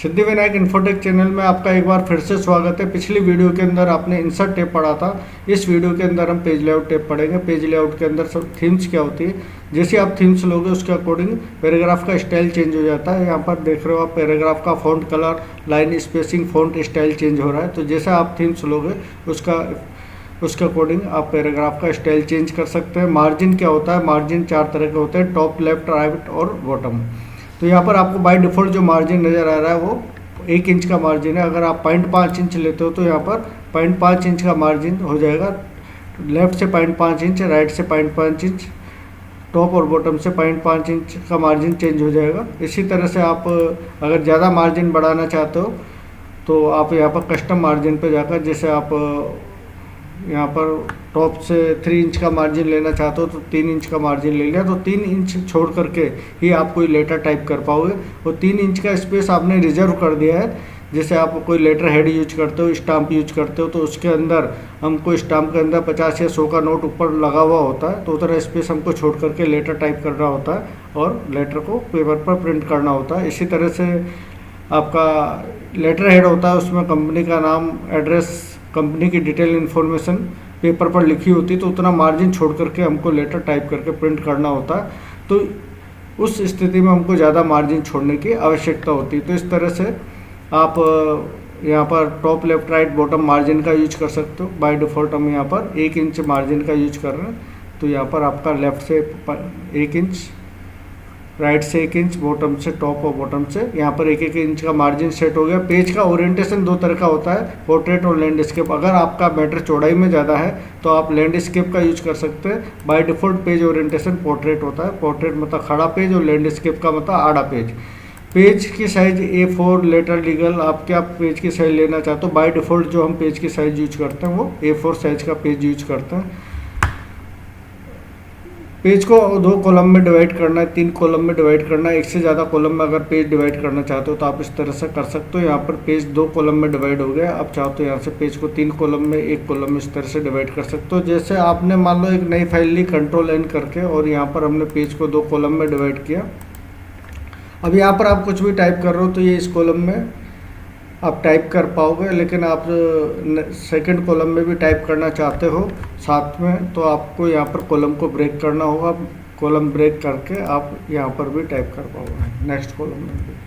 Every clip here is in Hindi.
सिद्धिविनायक इन्फोटेक चैनल में आपका एक बार फिर से स्वागत है। पिछली वीडियो के अंदर आपने इंसर्ट टैब पढ़ा था। इस वीडियो के अंदर हम पेज लेआउट टैब पढ़ेंगे। पेज लेआउट के अंदर सब थीम्स क्या होती है, जैसे आप थीम्स लोगे उसके अकॉर्डिंग पैराग्राफ का स्टाइल चेंज हो जाता है। यहाँ पर देख रहे हो आप पैराग्राफ का font colour, line spacing, font style change हो रहा है। तो जैसा आप थीम्स लोगे उसके अकॉर्डिंग आप पैराग्राफ का स्टाइल चेंज कर सकते हैं। मार्जिन क्या होता है, मार्जिन 4 तरह के होते हैं, टॉप, लेफ्ट, राइट और बॉटम। तो यहाँ पर आपको बाय डिफ़ॉल्ट जो मार्जिन नज़र आ रहा है वो 1 इंच का मार्जिन है। अगर आप 0.5 इंच लेते हो तो यहाँ पर 0.5 इंच का मार्जिन हो जाएगा। लेफ्ट से 0.5 इंच, राइट से 0.5 इंच, टॉप और बॉटम से 0.5 इंच का मार्जिन चेंज हो जाएगा। इसी तरह से आप अगर ज़्यादा मार्जिन बढ़ाना चाहते हो तो आप यहाँ पर कस्टम मार्जिन पे जाकर, जैसे आप यहाँ पर टॉप से 3 इंच का मार्जिन लेना चाहते हो तो 3 इंच का मार्जिन ले लिया, तो 3 इंच छोड़ करके ही आप कोई लेटर टाइप कर पाओगे। और 3 इंच का स्पेस आपने रिजर्व कर दिया है। जैसे आप कोई लेटर हेड यूज करते हो, स्टाम्प यूज करते हो, तो उसके अंदर हमको स्टाम्प के अंदर 50 या 100 का नोट ऊपर लगा हुआ होता है, तो उतना स्पेस हमको छोड़ करके लेटर टाइप करना होता है और लेटर को पेपर पर प्रिंट करना होता है। इसी तरह से आपका लेटर हेड होता है, उसमें कंपनी का नाम, एड्रेस, कंपनी की डिटेल इन्फॉर्मेशन पेपर पर लिखी होती है, तो उतना मार्जिन छोड़ करके हमको लेटर टाइप करके प्रिंट करना होता है। तो उस स्थिति में हमको ज़्यादा मार्जिन छोड़ने की आवश्यकता होती है। तो इस तरह से आप यहाँ पर top, left, right, bottom margin का यूज कर सकते हो। बाय डिफ़ॉल्ट हम यहाँ पर 1 इंच मार्जिन का यूज कर रहे हैं, तो यहाँ पर आपका लेफ्ट से 1 इंच, राइट से 1 इंच, बॉटम से, टॉप और बॉटम से यहाँ पर 1-1 इंच का मार्जिन सेट हो गया। पेज का ओरिएंटेशन 2 तरह का होता है, पोर्ट्रेट और लैंडस्केप। अगर आपका मैटर चौड़ाई में ज़्यादा है तो आप लैंडस्केप का यूज कर सकते हैं। By default page orientation portrait होता है। पोर्ट्रेट मतलब खड़ा पेज और लैंडस्केप का मतलब आड़ा पेज। पेज की साइज A4 लेटर लीगल, आप क्या पेज की साइज लेना चाहते हो। बाय डिफ़ॉल्ट जो हम पेज की साइज यूज करते हैं वो A4 साइज का पेज यूज करते हैं। पेज को 2 कॉलम में डिवाइड करना है, 3 कॉलम में डिवाइड करना है, 1 से ज़्यादा कॉलम में अगर पेज डिवाइड करना चाहते हो तो आप इस तरह से कर सकते हो। यहाँ पर पेज 2 कॉलम में डिवाइड हो गया। आप चाहो तो यहाँ से पेज को 3 कॉलम में, 1 कॉलम में इस तरह से डिवाइड कर सकते हो। जैसे आपने मान लो एक नई फाइल ली Ctrl+N करके, और यहाँ पर हमने पेज को 2 कॉलम में डिवाइड किया। अब यहाँ पर आप कुछ भी टाइप कर रहे हो तो ये इस कॉलम में आप टाइप कर पाओगे, लेकिन आप सेकंड कॉलम में भी टाइप करना चाहते हो साथ में, तो आपको यहाँ पर कॉलम को ब्रेक करना होगा। कॉलम ब्रेक करके आप यहाँ पर भी टाइप कर पाओगे, नेक्स्ट कॉलम में भी।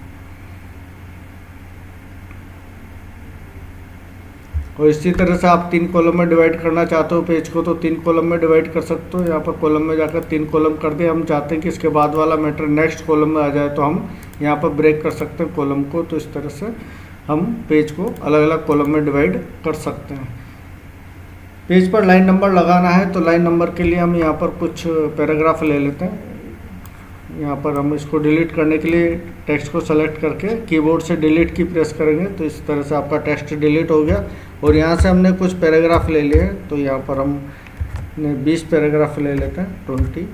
और इसी तरह से आप 3 कॉलम में डिवाइड करना चाहते हो पेज को तो 3 कॉलम में डिवाइड कर सकते हो। यहाँ पर कॉलम में जाकर 3 कॉलम कर दे। हम चाहते हैं कि इसके बाद वाला मैटर नेक्स्ट कॉलम में आ जाए, तो हम यहाँ पर ब्रेक कर सकते हैं कॉलम को। तो इस तरह से हम पेज को अलग अलग कॉलम में डिवाइड कर सकते हैं। पेज पर लाइन नंबर लगाना है तो लाइन नंबर के लिए हम यहाँ पर कुछ पैराग्राफ ले लेते हैं। यहाँ पर हम इसको डिलीट करने के लिए टेक्स्ट को सेलेक्ट करके कीबोर्ड से डिलीट की प्रेस करेंगे, तो इस तरह से आपका टेक्स्ट डिलीट हो गया। और यहाँ से हमने कुछ पैराग्राफ ले लिए हैं, तो यहाँ पर हम 20 पैराग्राफ ले लेते हैं, 20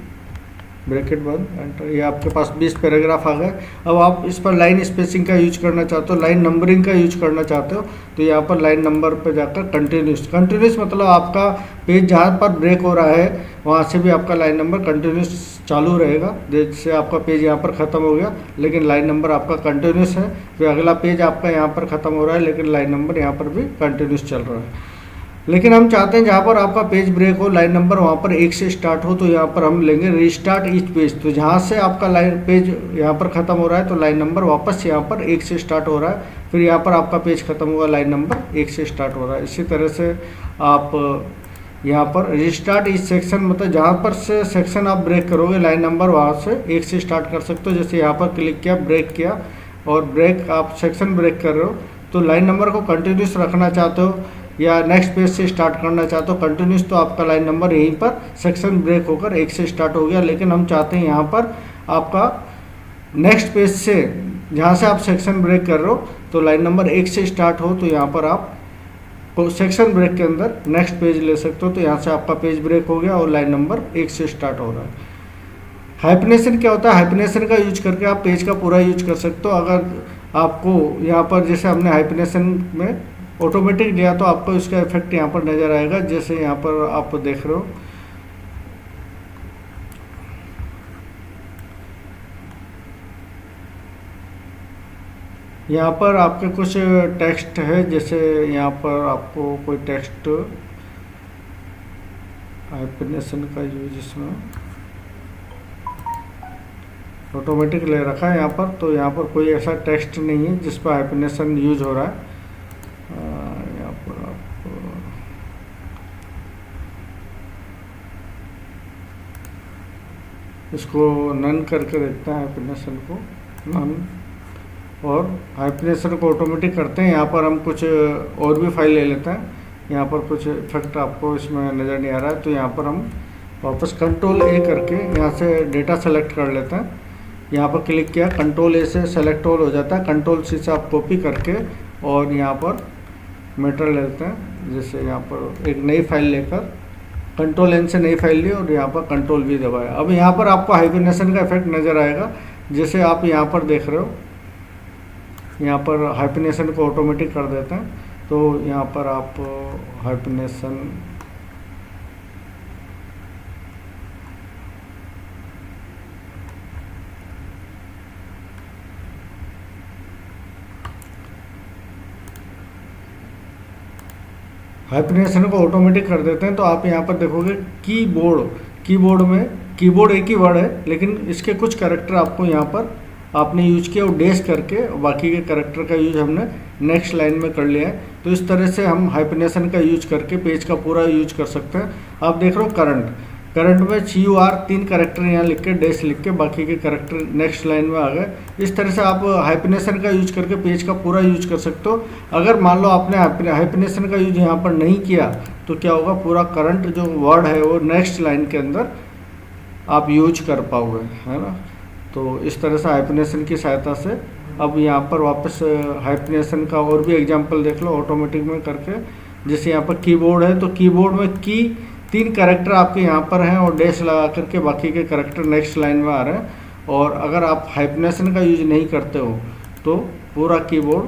ब्रैकेट बंद, एंटर। ये आपके पास 20 पैराग्राफ आ गए। अब आप इस पर लाइन स्पेसिंग का यूज करना चाहते हो, लाइन नंबरिंग का यूज करना चाहते हो, तो यहाँ पर लाइन नंबर पर जाकर कंटिन्यूस मतलब आपका पेज जहाँ पर ब्रेक हो रहा है वहाँ से भी आपका लाइन नंबर कंटिन्यूस चालू रहेगा। जैसे आपका पेज यहाँ पर ख़त्म हो गया लेकिन लाइन नंबर आपका कंटिन्यूस है, फिर अगला पेज आपका यहाँ पर ख़त्म हो रहा है लेकिन लाइन नंबर यहाँ पर भी कंटिन्यूस चल रहा है। लेकिन हम चाहते हैं जहाँ पर आपका पेज ब्रेक हो, लाइन नंबर वहाँ पर 1 से स्टार्ट हो, तो यहाँ पर हम लेंगे रीस्टार्ट ईच पेज। तो जहाँ से आपका लाइन पेज यहाँ पर ख़त्म हो रहा है तो लाइन नंबर वापस यहाँ पर 1 से स्टार्ट हो रहा है, फिर यहाँ पर आपका पेज ख़त्म हुआ, लाइन नंबर 1 से स्टार्ट हो रहा है। इसी तरह से आप यहाँ पर रीस्टार्ट ईच सेक्शन मतलब जहाँ पर से सेक्शन आप ब्रेक करोगे लाइन नंबर वहाँ से 1 से स्टार्ट कर सकते हो। जैसे यहाँ पर क्लिक किया, ब्रेक किया और ब्रेक आप सेक्शन ब्रेक कर रहे हो, तो लाइन नंबर को कंटिन्यूस रखना चाहते हो या नेक्स्ट पेज से स्टार्ट करना चाहते हो कंटिन्यूस, तो आपका लाइन नंबर यहीं पर सेक्शन ब्रेक होकर 1 से स्टार्ट हो गया। लेकिन हम चाहते हैं यहाँ पर आपका नेक्स्ट पेज से जहाँ से आप सेक्शन ब्रेक कर रहे हो तो लाइन नंबर 1 से स्टार्ट हो, तो यहाँ पर आप सेक्शन ब्रेक के अंदर नेक्स्ट पेज ले सकते हो। तो यहाँ से आपका पेज ब्रेक हो गया और लाइन नंबर 1 से स्टार्ट हो रहा है। हाइफनेशन क्या होता है, हाइफनेशन का यूज करके आप पेज का पूरा यूज कर सकते हो। अगर आपको यहाँ पर जैसे हमने हाइफनेशन में ऑटोमेटिक लिया तो आपको इसका इफेक्ट यहाँ पर नज़र आएगा। जैसे यहाँ पर आप देख रहे हो यहाँ पर आपके कुछ टेक्स्ट है, जैसे यहाँ पर आपको कोई टेक्स्ट हाइफिनेशन का यूज इसमें ऑटोमेटिक ले रखा है यहाँ पर, तो यहाँ पर कोई ऐसा टेक्स्ट नहीं है जिस पर हाइफिनेशन यूज हो रहा है। यहाँ पर आप इसको नन करके देखते हैं, हाइफिनेशन को नन, और हाइफिनेशन को ऑटोमेटिक करते हैं। यहाँ पर हम कुछ और भी फाइल ले लेते हैं। यहाँ पर कुछ इफेक्ट आपको इसमें नज़र नहीं आ रहा है, तो यहाँ पर हम वापस कंट्रोल ए करके यहाँ से डेटा सेलेक्ट कर लेते हैं। यहाँ पर क्लिक किया, कंट्रोल ए से सेलेक्ट ऑल हो जाता है। कंट्रोल सी से आप कॉपी करके और यहाँ पर मेटर लेते हैं, जैसे यहाँ पर एक नई फाइल लेकर कंट्रोल एन से नई फाइल ली और यहाँ पर कंट्रोल वी दबाया। अब यहाँ पर आपको हाइफिनेशन का इफेक्ट नज़र आएगा, जैसे आप यहाँ पर देख रहे हो। यहाँ पर हाइफिनेशन को ऑटोमेटिक कर देते हैं, तो यहाँ पर आप हाइफिनेशन को ऑटोमेटिक कर देते हैं। तो आप यहाँ पर देखोगे कीबोर्ड में कीबोर्ड एक ही वर्ड है, लेकिन इसके कुछ कैरेक्टर आपको यहाँ पर आपने यूज किया और डैश करके, बाकी के कैरेक्टर का यूज हमने नेक्स्ट लाइन में कर लिया है। तो इस तरह से हम हाइफिनेशन का यूज करके पेज का पूरा यूज कर सकते हैं। आप देख रहे हो करंट में CUR 3 कैरेक्टर यहाँ लिख के डैश लिख के बाकी के कैरेक्टर नेक्स्ट लाइन में आ गए। इस तरह से आप हाइफिनेशन का यूज करके पेज का पूरा यूज कर सकते हो। अगर मान लो आपने हाइफिनेशन का यूज यहाँ पर नहीं किया तो क्या होगा, पूरा करंट जो वर्ड है वो नेक्स्ट लाइन के अंदर आप यूज कर पाओगे, है ना। तो इस तरह से हाइफिनेशन की सहायता से अब यहाँ पर वापस हाइफिनेशन का और भी एग्जांपल देख लो ऑटोमेटिक में करके। जैसे यहाँ पर कीबोर्ड है, तो कीबोर्ड में 3 कैरेक्टर आपके यहाँ पर हैं और डैश लगा करके बाकी के कैरेक्टर नेक्स्ट लाइन में आ रहे हैं। और अगर आप हाइफिनेशन का यूज नहीं करते हो तो पूरा कीबोर्ड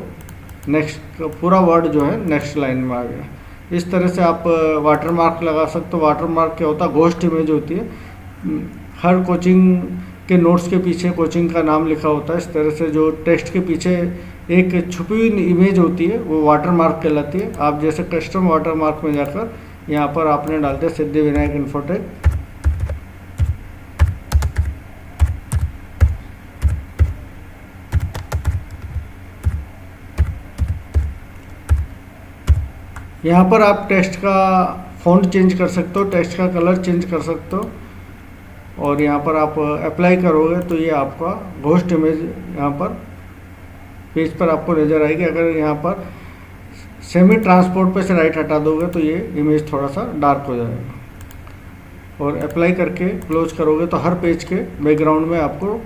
पूरा वर्ड जो है नेक्स्ट लाइन में आ गया। इस तरह से आप वाटरमार्क लगा सकते हो। वाटरमार्क क्या होता है, घोस्ट इमेज होती है। हर कोचिंग के नोट्स के पीछे कोचिंग का नाम लिखा होता है। इस तरह से जो टेक्स्ट के पीछे एक छुपी हुई इमेज होती है वो वाटरमार्क कहलाती है। आप जैसे कस्टम वाटरमार्क में जाकर यहाँ पर आपने डाल दिया सिद्धिविनायक इन्फोटेक, यहाँ पर आप टेक्स्ट का फॉन्ट चेंज कर सकते हो, टेक्स्ट का कलर चेंज कर सकते हो। और यहाँ पर आप अप्लाई करोगे तो ये आपका घोस्ट इमेज यहाँ पर पेज पर आपको नज़र आएगी। अगर यहाँ पर सेमी ट्रांसपोर्ट पे से राइट हटा दोगे तो ये इमेज थोड़ा सा डार्क हो जाएगा। और अप्लाई करके क्लोज करोगे तो हर पेज के बैकग्राउंड में आपको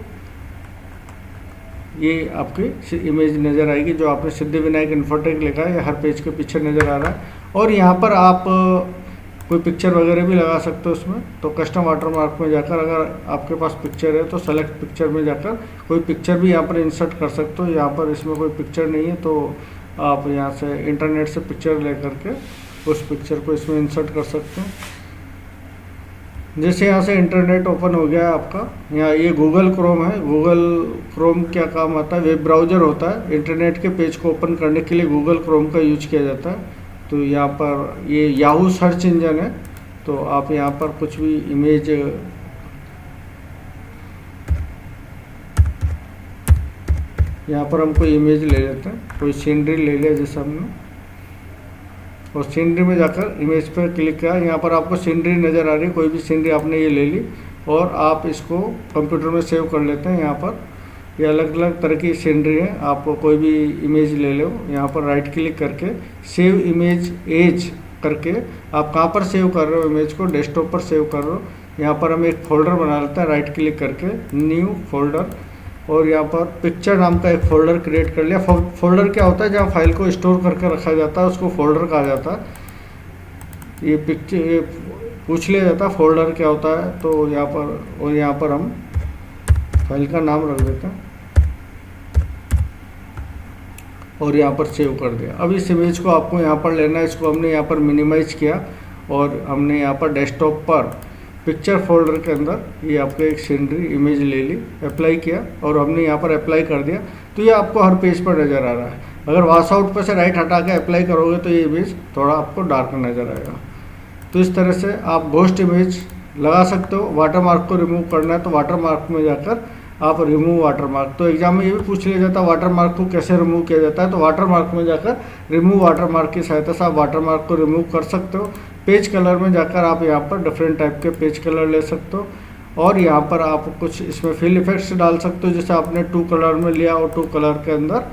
ये आपकी इमेज नज़र आएगी जो आपने सिद्धिविनायक इन्फोटेक लिखा है, ये हर पेज के पीछे नज़र आ रहा है। और यहाँ पर आप कोई पिक्चर वगैरह भी लगा सकते हो उसमें। तो कस्टम वाटरमार्क में जाकर अगर आपके पास पिक्चर है तो सेलेक्ट पिक्चर में जाकर कोई पिक्चर भी यहाँ पर इंसर्ट कर सकते हो। यहाँ पर इसमें कोई पिक्चर नहीं है तो आप यहाँ से इंटरनेट से पिक्चर ले करके उस पिक्चर को इसमें इंसर्ट कर सकते हैं। जैसे यहाँ से इंटरनेट ओपन हो गया है आपका, यहाँ ये गूगल क्रोम है। गूगल क्रोम क्या काम आता है, वेब ब्राउज़र होता है। इंटरनेट के पेज को ओपन करने के लिए गूगल क्रोम का यूज किया जाता है। तो यहाँ पर ये याहू सर्च इंजन है, तो आप यहाँ पर कुछ भी इमेज यहाँ पर हम कोई इमेज ले लेते हैं, कोई सीनरी ले लिया जैसे हमने, और सीनरी में जाकर इमेज पर क्लिक किया। यहाँ पर आपको सीनरी नज़र आ रही है, कोई भी सीनरी आपने ये ले ली और आप इसको कंप्यूटर में सेव कर लेते हैं। यहाँ पर ये अलग अलग तरह की सीनरी है, आप कोई भी इमेज ले लो। यहाँ पर राइट क्लिक करके सेव इमेज एज करके आप कहाँ पर सेव कर रहे हो इमेज को, डेस्कटॉप पर सेव कर रहे हो। यहाँ पर हम एक फ़ोल्डर बना लेते हैं, राइट क्लिक करके न्यू फोल्डर, और यहाँ पर पिक्चर नाम का एक फ़ोल्डर क्रिएट कर लिया। फोल्डर क्या होता है, जहाँ फाइल को स्टोर करके रखा जाता है उसको फोल्डर कहा जाता है। ये पिक्चर ये पूछ लिया जाता है फोल्डर क्या होता है, तो यहाँ पर और यहाँ पर हम फाइल का नाम रख देते हैं और यहाँ पर सेव कर दिया। अब इस इमेज को आपको यहाँ पर लेना है, इसको हमने यहाँ पर मिनिमाइज किया और हमने यहाँ पर डेस्कटॉप पर पिक्चर फोल्डर के अंदर ये आपको एक सीनरी इमेज ले ली, अप्लाई किया और हमने यहाँ पर अप्लाई कर दिया, तो ये आपको हर पेज पर नज़र आ रहा है। अगर वॉश आउट पर से राइट हटा के अप्लाई करोगे तो ये इमेज थोड़ा आपको डार्क नज़र आएगा। तो इस तरह से आप घोस्ट इमेज लगा सकते हो। वाटर मार्क को रिमूव करना है तो वाटर मार्क में जाकर आप रिमूव वाटर मार्क, तो एग्जाम में ये भी पूछ लिया जाता है वाटर मार्क को कैसे रिमूव किया जाता है, तो वाटर मार्क में जाकर रिमूव वाटर मार्क की सहायता से आप वाटर मार्क को रिमूव कर सकते हो। पेज कलर में जाकर आप यहाँ पर डिफरेंट टाइप के पेज कलर ले सकते हो और यहाँ पर आप कुछ इसमें फिल इफेक्ट्स डाल सकते हो। जैसे आपने 2 कलर में लिया और 2 कलर के अंदर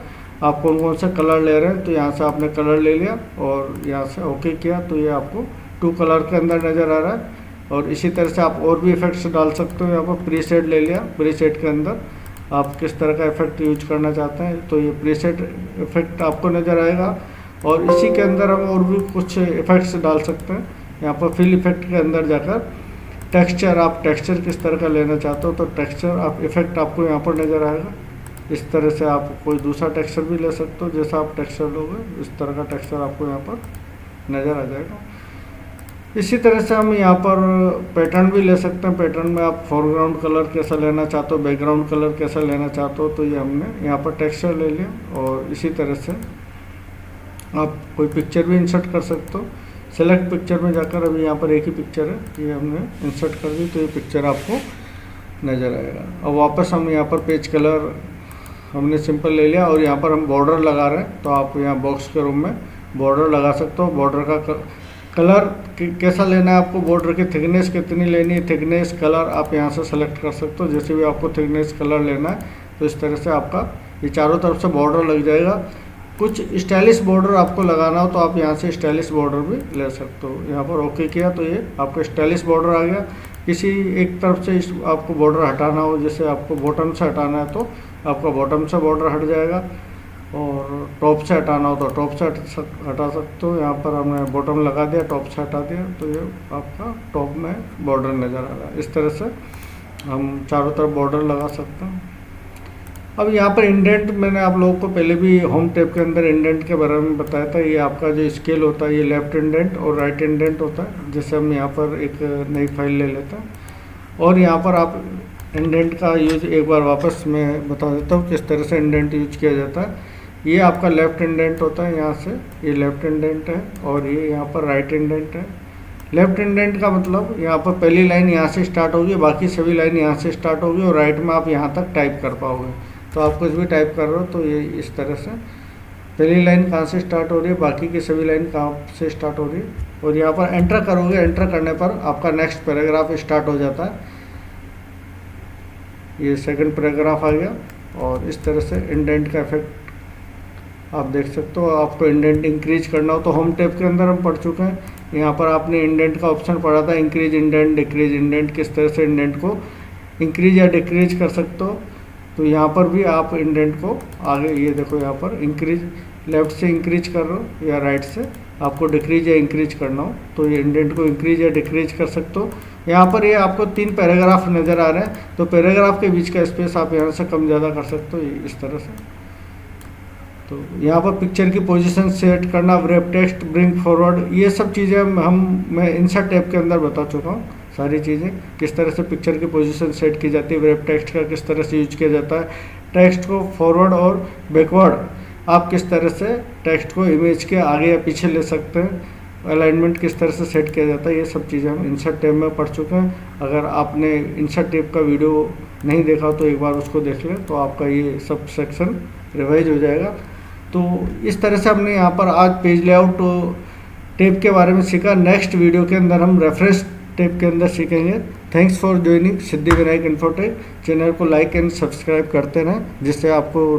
आप कौन कौन से कलर ले रहे हैं, तो यहाँ से आपने कलर ले लिया और यहाँ से ओके किया, तो ये आपको 2 कलर के अंदर नज़र आ रहा है। और इसी तरह से आप और भी इफेक्ट्स डाल सकते हो। यहाँ पर प्रीसेट ले लिया, प्रीसेट के अंदर आप किस तरह का इफेक्ट यूज करना चाहते हैं, तो ये प्रीसेट इफेक्ट आपको नज़र आएगा। और इसी के अंदर हम और भी कुछ इफेक्ट्स डाल सकते हैं। यहाँ पर फिल इफेक्ट के अंदर जाकर टेक्सचर, आप टेक्सचर किस तरह का लेना चाहते हो, तो टेक्सचर आप इफेक्ट आपको यहाँ पर नज़र आएगा। इस तरह से आप कोई दूसरा टेक्सचर भी ले सकते हो, जैसा आप टेक्सचर लोगे इस तरह का टेक्सचर आपको यहाँ पर नज़र आ जाएगा। इसी तरह से हम यहाँ पर पैटर्न भी ले सकते हैं। पैटर्न में आप फोरग्राउंड कलर कैसा लेना चाहते हो, बैकग्राउंड कलर कैसा लेना चाहते हो, तो ये हमने यहाँ पर टेक्सचर ले लिया। और इसी तरह से आप कोई पिक्चर भी इंसर्ट कर सकते हो। सेलेक्ट पिक्चर में जाकर अभी यहाँ पर एक ही पिक्चर है, ये हमने इंसर्ट कर दी, तो ये पिक्चर आपको नज़र आएगा। अब वापस हम यहाँ पर पेज कलर हमने सिंपल ले लिया और यहाँ पर हम बॉर्डर लगा रहे हैं, तो आप यहाँ बॉक्स के रूम में बॉर्डर लगा सकते हो। बॉर्डर का कलर कैसा लेना है आपको, बॉर्डर की थिकनेस कितनी लेनी है, थिकनेस कलर आप यहाँ से सेलेक्ट कर सकते हो। जैसे भी आपको थिकनेस कलर लेना है तो इस तरह से आपका ये चारों तरफ से बॉर्डर लग जाएगा। कुछ स्टाइलिश बॉर्डर आपको लगाना हो तो आप यहाँ से स्टाइलिश बॉर्डर भी ले सकते हो। यहाँ पर ओके किया तो ये आपका स्टाइलिश बॉर्डर आ गया। किसी एक तरफ से आपको बॉर्डर हटाना हो, जैसे आपको बॉटम से हटाना है तो आपका बॉटम से बॉर्डर हट जाएगा, और टॉप से हटाना हो तो टॉप से हटा सकते हो। यहाँ पर हमने बॉटम लगा दिया, टॉप से हटा दिया, तो ये आपका टॉप में बॉर्डर नज़र आ रहा है। इस तरह से हम चारों तरफ बॉर्डर लगा सकते हैं। अब यहाँ पर इंडेंट, मैंने आप लोगों को पहले भी होम टैब के अंदर इंडेंट के बारे में बताया था। ये आपका जो स्केल होता है ये लेफ्ट इंडेंट और राइट इंडेंट होता है। जैसे हम यहाँ पर एक नई फाइल ले लेते हैं और यहाँ पर आप इंडेंट का यूज़ एक बार वापस मैं बता देता हूँ किस तरह से इंडेंट यूज किया जाता है। ये आपका लेफ्ट इंडेंट होता है, यहाँ से ये लेफ्ट इंडेंट है और ये यहाँ पर राइट इंडेंट है। लेफ्ट इंडेंट का मतलब यहाँ पर पहली लाइन यहाँ से स्टार्ट होगी, बाकी सभी लाइन यहाँ से स्टार्ट होगी और राइट में आप यहाँ तक टाइप कर पाओगे। तो आप कुछ भी टाइप कर रहे हो तो ये इस तरह से पहली लाइन कहाँ से स्टार्ट हो रही है, बाकी की सभी लाइन कहाँ से स्टार्ट हो रही है। और यहाँ पर एंटर करोगे, एंटर करने पर आपका नेक्स्ट पैराग्राफ स्टार्ट हो जाता है। ये सेकंड पैराग्राफ आ गया और इस तरह से इंडेंट का इफेक्ट आप देख सकते हो। आपको इंडेंट इंक्रीज करना हो तो होम टैब के अंदर हम पढ़ चुके हैं। यहाँ पर आपने इंडेंट का ऑप्शन पढ़ा था, इंक्रीज इंडेंट, डिक्रीज इंडेंट, किस तरह से इंडेंट को इंक्रीज या डिक्रीज कर सकते हो। तो यहाँ पर भी आप इंडेंट को आगे, ये देखो यहाँ पर इंक्रीज, लेफ्ट से इंक्रीज कर रहे हो या राइट से आपको डिक्रीज या इंक्रीज करना हो तो ये इंडेंट को इंक्रीज या डिक्रीज कर सकते हो। यहाँ पर ये आपको 3 पैराग्राफ नज़र आ रहे हैं, तो पैराग्राफ के बीच का स्पेस आप यहाँ से कम ज़्यादा कर सकते हो इस तरह से। तो यहाँ पर पिक्चर की पोजीशन सेट करना, व्रैप टेक्स्ट, ब्रिंग फॉरवर्ड, ये सब चीज़ें मैं इंसर्ट टैब के अंदर बता चुका हूँ। सारी चीज़ें किस तरह से पिक्चर की पोजीशन सेट की जाती है, व्रैप टेक्स्ट का किस तरह से यूज किया जाता है, टेक्स्ट को फॉरवर्ड और बैकवर्ड आप किस तरह से टेक्स्ट को इमेज के आगे या पीछे ले सकते हैं, अलाइनमेंट किस तरह से सेट किया जाता है, ये सब चीज़ें हम इंसर्ट टैब में पढ़ चुके हैं। अगर आपने इंसर्ट टैब का वीडियो नहीं देखा तो एक बार उसको देख लें, तो आपका ये सब सेक्शन रिवाइज हो जाएगा। तो इस तरह से हमने यहाँ पर आज पेज लेआउट टैब के बारे में सीखा। नेक्स्ट वीडियो के अंदर हम रेफरेंस टैब के अंदर सीखेंगे। Thanks for joining Siddhivinayak infotech. Channel को लाइक एंड सब्सक्राइब करते रहें, जिससे आपको